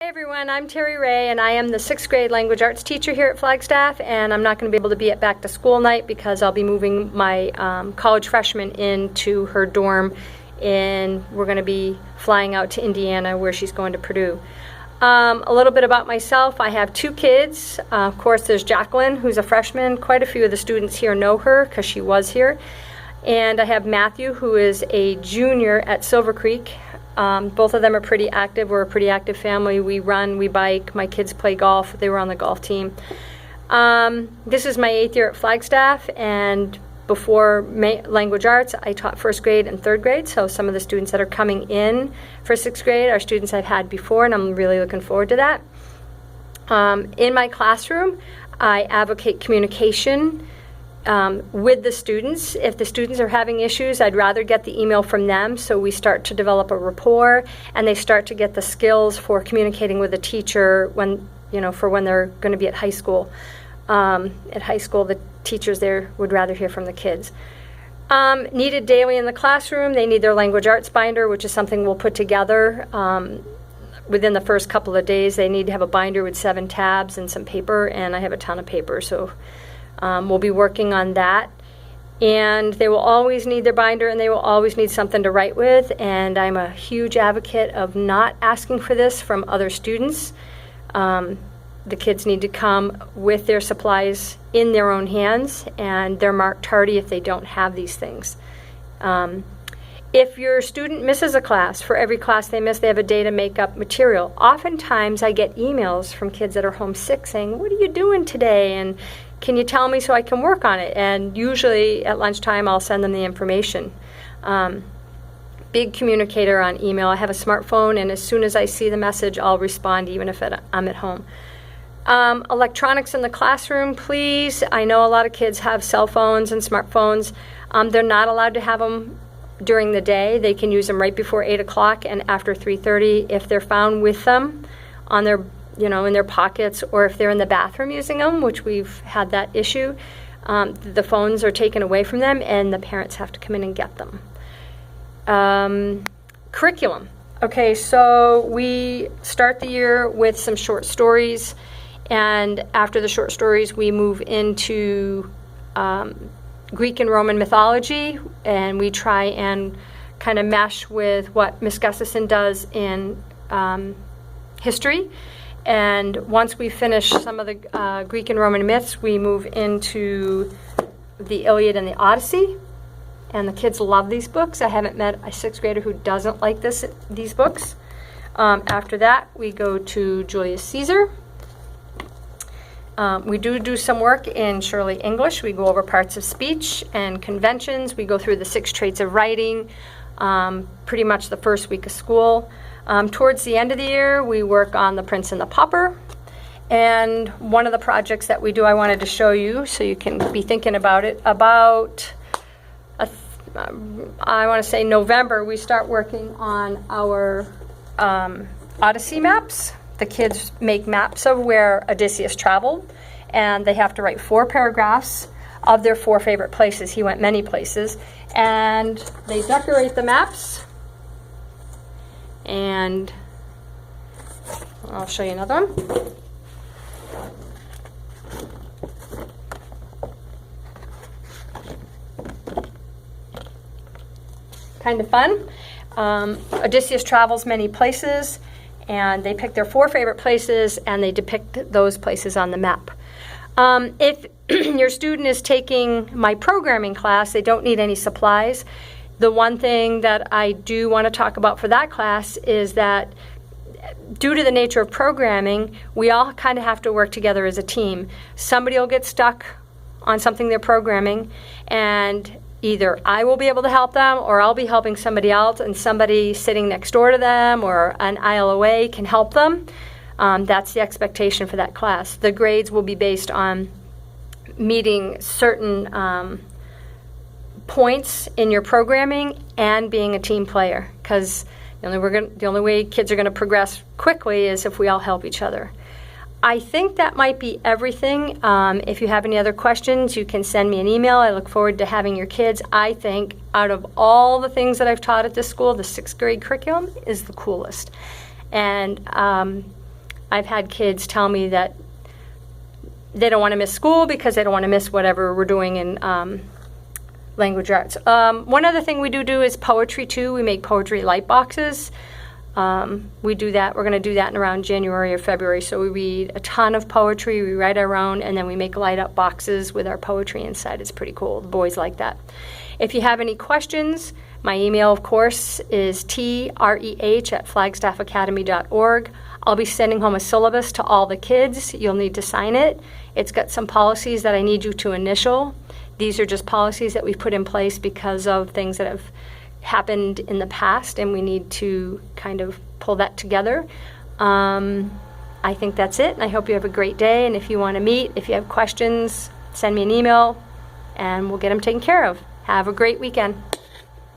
Hey everyone, I'm Terry Ray and I am the 6th grade language arts teacher here at Flagstaff, and I'm not going to be able to be at back to school night because I'll be moving my college freshman into her dorm, and we're going to be flying out to Indiana where she's going to Purdue. A little bit about myself. I have 2 kids. Of course, there's Jacqueline, who's a freshman. Quite a few of the students here know her because she was here. And I have Matthew, who is a junior at Silver Creek. Both of them are pretty active. We're a pretty active family. We run, we bike. My kids play golf. They were on the golf team. This is my 8th year at Flagstaff, and before language arts, I taught 1st grade and 3rd grade. So some of the students that are coming in for 6th grade are students I've had before, and I'm really looking forward to that. In my classroom, I advocate communication with the students. If the students are having issues, I'd rather get the email from them, so we start to develop a rapport and they start to get the skills for communicating with a teacher when, for when they're going to be at high school. At high school, the teachers there would rather hear from the kids. Needed daily in the classroom, they need their language arts binder, which is something we'll put together. Within the first couple of days, they need to have a binder with 7 tabs and some paper, and I have a ton of paper, so we'll be working on that. And they will always need their binder, and they will always need something to write with, and I'm a huge advocate of not asking for this from other students. The kids need to come with their supplies in their own hands, and they're marked tardy if they don't have these things. If your student misses a class, for every class they miss, they have a day to make up material. Oftentimes I get emails from kids that are homesick saying, "What are you doing today? And can you tell me so I can work on it?" And usually at lunchtime I'll send them the information. Big communicator on email. I have a smartphone, and as soon as I see the message, I'll respond even if I'm at home. Electronics in the classroom, please. I know a lot of kids have cell phones and smartphones. They're not allowed to have them during the day. They can use them right before 8 o'clock and after 3:30. If they're found with them on their, in their pockets, or if they're in the bathroom using them, which we've had that issue, the phones are taken away from them and the parents have to come in and get them. Curriculum. Okay, so we start the year with some short stories, and after the short stories we move into Greek and Roman mythology, and we try and kind of mesh with what Miss Gustafson does in history. And once we finish some of the Greek and Roman myths, we move into the Iliad and the Odyssey, and the kids love these books. I haven't met a 6th grader who doesn't like these books. After that, we go to Julius Caesar. We do some work in Shirley English. We go over parts of speech and conventions. We go through the 6 traits of writing pretty much the first week of school. Towards the end of the year, we work on The Prince and the Pauper. And one of the projects that we do, I wanted to show you so you can be thinking about it. About, I want to say November, we start working on our Odyssey maps. The kids make maps of where Odysseus traveled, and they have to write 4 paragraphs of their 4 favorite places. He went many places, and they decorate the maps. And I'll show you another one. Kind of fun. Odysseus travels many places, and they pick their 4 favorite places and they depict those places on the map. If your student is taking my programming class, they don't need any supplies. The one thing that I do want to talk about for that class is that due to the nature of programming, we all kind of have to work together as a team. Somebody will get stuck on something they're programming, and either I will be able to help them, or I'll be helping somebody else, and somebody sitting next door to them or an aisle away can help them. That's the expectation for that class. The grades will be based on meeting certain points in your programming and being a team player, because the only way kids are going to progress quickly is if we all help each other. I think that might be everything. If you have any other questions, you can send me an email. I look forward to having your kids. I think out of all the things that I've taught at this school, the 6th grade curriculum is the coolest. And I've had kids tell me that they don't want to miss school because they don't want to miss whatever we're doing in language arts. One other thing we do is poetry too. We make poetry light boxes. We do that. We're going to do that in around January or February. So we read a ton of poetry, we write our own, and then we make light up boxes with our poetry inside. It's pretty cool. The boys like that. If you have any questions, my email, of course, is treh@flagstaffacademy.org. I'll be sending home a syllabus to all the kids. You'll need to sign it. It's got some policies that I need you to initial. These are just policies that we've put in place because of things that have happened in the past, and we need to kind of pull that together. I think that's it, and I hope you have a great day. And if you want to meet, if you have questions, send me an email, and we'll get them taken care of. Have a great weekend.